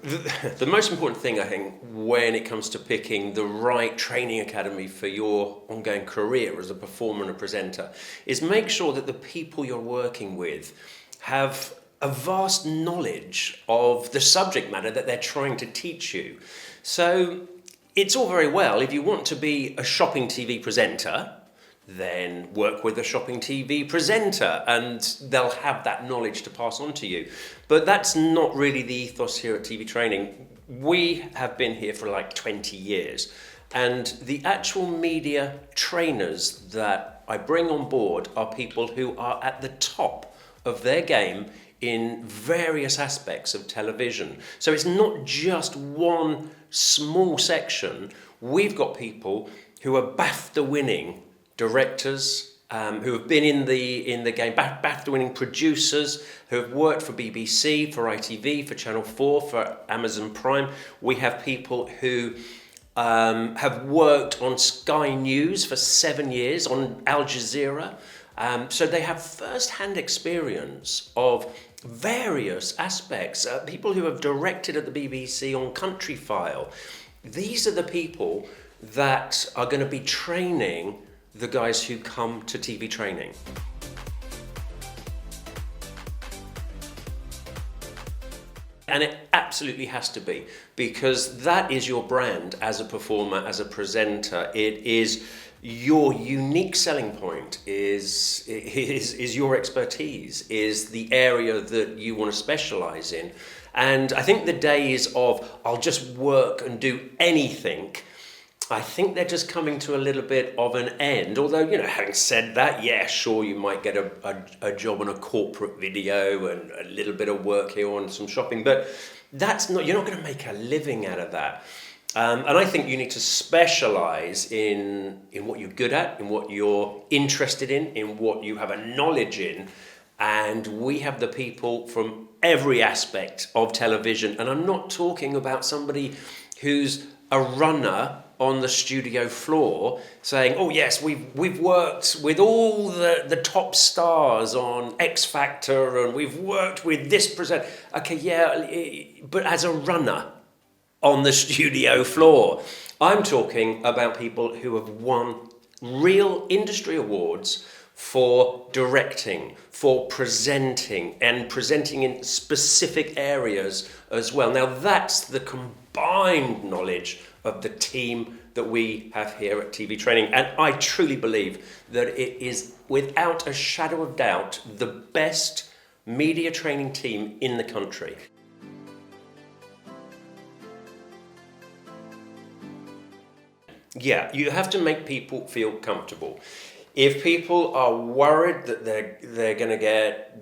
The most important thing, I think, when it comes to picking the right training academy for your ongoing career as a performer and a presenter, is make sure that the people you're working with have a vast knowledge of the subject matter that they're trying to teach you. So it's all very well if you want to be a shopping TV presenter, then work with a shopping TV presenter and they'll have that knowledge to pass on to you. But that's not really the ethos here at TV Training. We have been here for like 20 years, and the actual media trainers that I bring on board are people who are at the top of their game in various aspects of television. So it's not just one small section. We've got people who are BAFTA-winning directors, who have been in the game, BAFTA-winning producers who have worked for BBC, for ITV, for Channel 4, for Amazon Prime. We have people who have worked on Sky News for 7 years, on Al Jazeera. So they have first-hand experience of various aspects. People who have directed at the BBC on Country File. These are the people that are going to be training the guys who come to TV Training. And it absolutely has to be, because that is your brand as a performer, as a presenter. It is your unique selling point, is your expertise, is the area that you want to specialize in. And I think the days of, I'll just work and do anything, I think they're just coming to a little bit of an end. Although, having said that, yeah, sure, you might get a job on a corporate video and a little bit of work here on some shopping, but you're not going to make a living out of that. And I think you need to specialize in what you're good at, in what you're interested in what you have a knowledge in. And we have the people from every aspect of television. And I'm not talking about somebody who's a runner on the studio floor saying, oh yes, we've worked with all the top stars on X Factor and we've worked with this presenter. Okay, yeah, but as a runner on the studio floor. I'm talking about people who have won real industry awards for directing, for presenting, and presenting in specific areas as well. Now that's the combined knowledge of the team that we have here at TV Training. And I truly believe that it is, without a shadow of doubt, the best media training team in the country. Yeah, you have to make people feel comfortable. If people are worried that they're going to get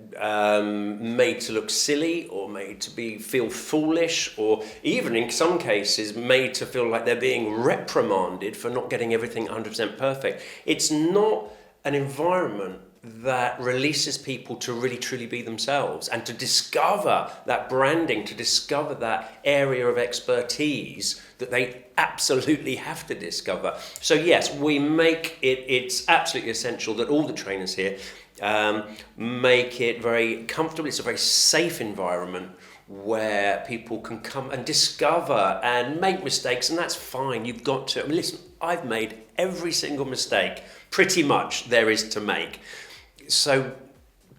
made to look silly or made to feel foolish, or even in some cases made to feel like they're being reprimanded for not getting everything 100% perfect, it's not an environment that releases people to really truly be themselves and to discover that branding, to discover that area of expertise that they absolutely have to discover. So yes, we make it's absolutely essential that all the trainers here make it very comfortable. It's a very safe environment where people can come and discover and make mistakes, and that's fine. You've got to. I mean, listen, I've made every single mistake pretty much there is to make. So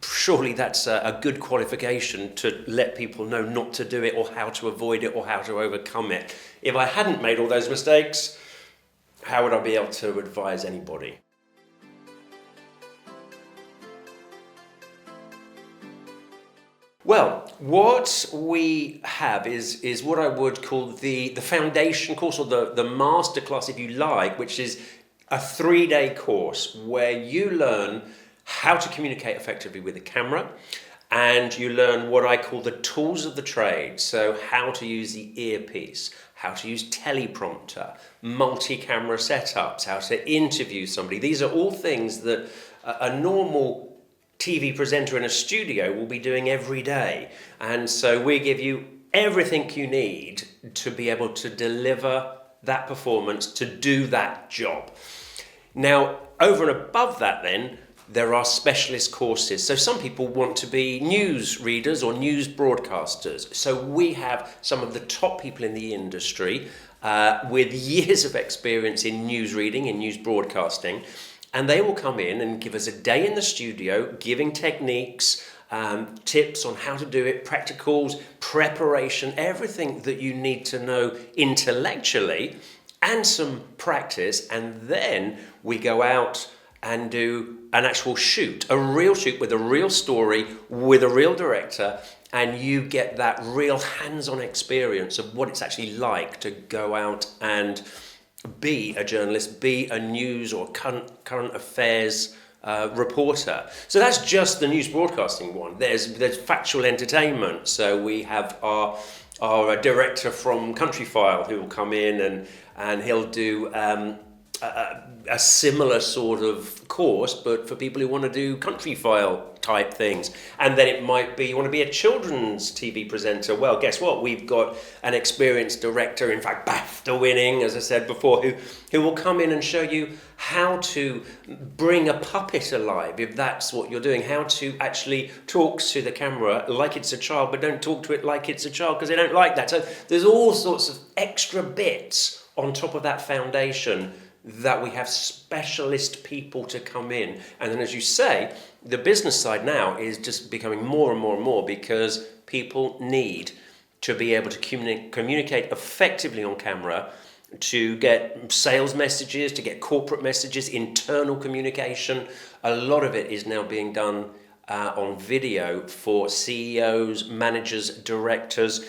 surely that's a good qualification to let people know not to do it or how to avoid it or how to overcome it. If I hadn't made all those mistakes, how would I be able to advise anybody? Well, what we have is what I would call the foundation course, or the masterclass, if you like, which is a 3-day course where you learn how to communicate effectively with the camera, and you learn what I call the tools of the trade. So how to use the earpiece, how to use teleprompter, multi-camera setups, how to interview somebody. These are all things that a normal TV presenter in a studio will be doing every day. And so we give you everything you need to be able to deliver that performance, to do that job. Now, over and above that then, There are specialist courses. So some people want to be news readers or news broadcasters. So we have some of the top people in the industry with years of experience in news reading, in news broadcasting, and they will come in and give us a day in the studio, giving techniques, tips on how to do it, practicals, preparation, everything that you need to know intellectually, and some practice, and then we go out and do an actual shoot, a real shoot with a real story, with a real director, and you get that real hands-on experience of what it's actually like to go out and be a journalist, be a news or current affairs reporter. So that's just the news broadcasting one. There's factual entertainment. So we have our director from Countryfile who will come in and he'll do a similar sort of course, but for people who want to do Countryfile type things. And then it might be you want to be a children's TV presenter. Well, guess what? We've got an experienced director, in fact BAFTA winning, as I said before, who will come in and show you how to bring a puppet alive, if that's what you're doing, how to actually talk to the camera like it's a child, but don't talk to it like it's a child because they don't like that. So there's all sorts of extra bits on top of that foundation that we have specialist people to come in. And then, as you say, the business side now is just becoming more and more and more, because people need to be able to communicate effectively on camera, to get sales messages, to get corporate messages, internal communication. A lot of it is now being done on video for CEOs, managers, directors,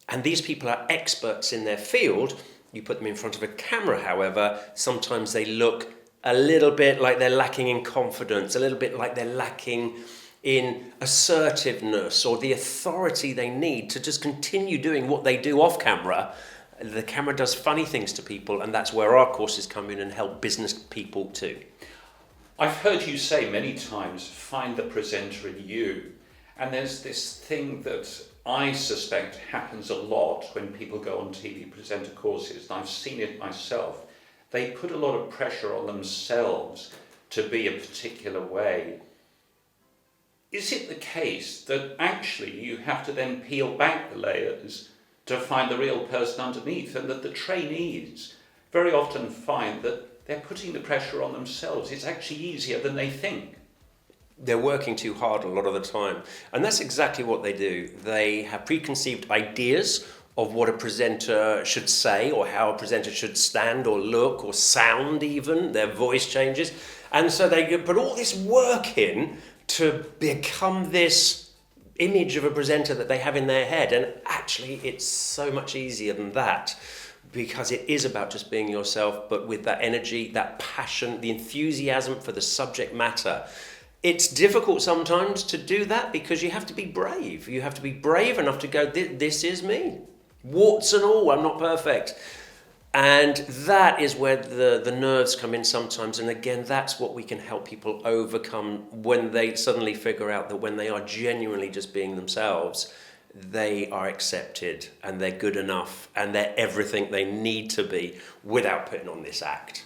and these people are experts in their field. You put them in front of a camera, however, sometimes they look a little bit like they're lacking in confidence, a little bit like they're lacking in assertiveness or the authority they need to just continue doing what they do off camera. The camera does funny things to people, and that's where our courses come in and help business people too. I've heard you say many times, find the presenter in you. And there's this thing that I suspect happens a lot when people go on TV presenter courses, and I've seen it myself. They put a lot of pressure on themselves to be a particular way. Is it the case that actually you have to then peel back the layers to find the real person underneath, and that the trainees very often find that they're putting the pressure on themselves? It's actually easier than they think. They're working too hard a lot of the time. And that's exactly what they do. They have preconceived ideas of what a presenter should say, or how a presenter should stand or look or sound even. Their voice changes. And so they put all this work in to become this image of a presenter that they have in their head. And actually, it's so much easier than that, because it is about just being yourself, but with that energy, that passion, the enthusiasm for the subject matter. It's difficult sometimes to do that because you have to be brave. You have to be brave enough to go, this is me. Warts and all, I'm not perfect. And that is where the nerves come in sometimes. And again, that's what we can help people overcome when they suddenly figure out that when they are genuinely just being themselves, they are accepted and they're good enough and they're everything they need to be without putting on this act.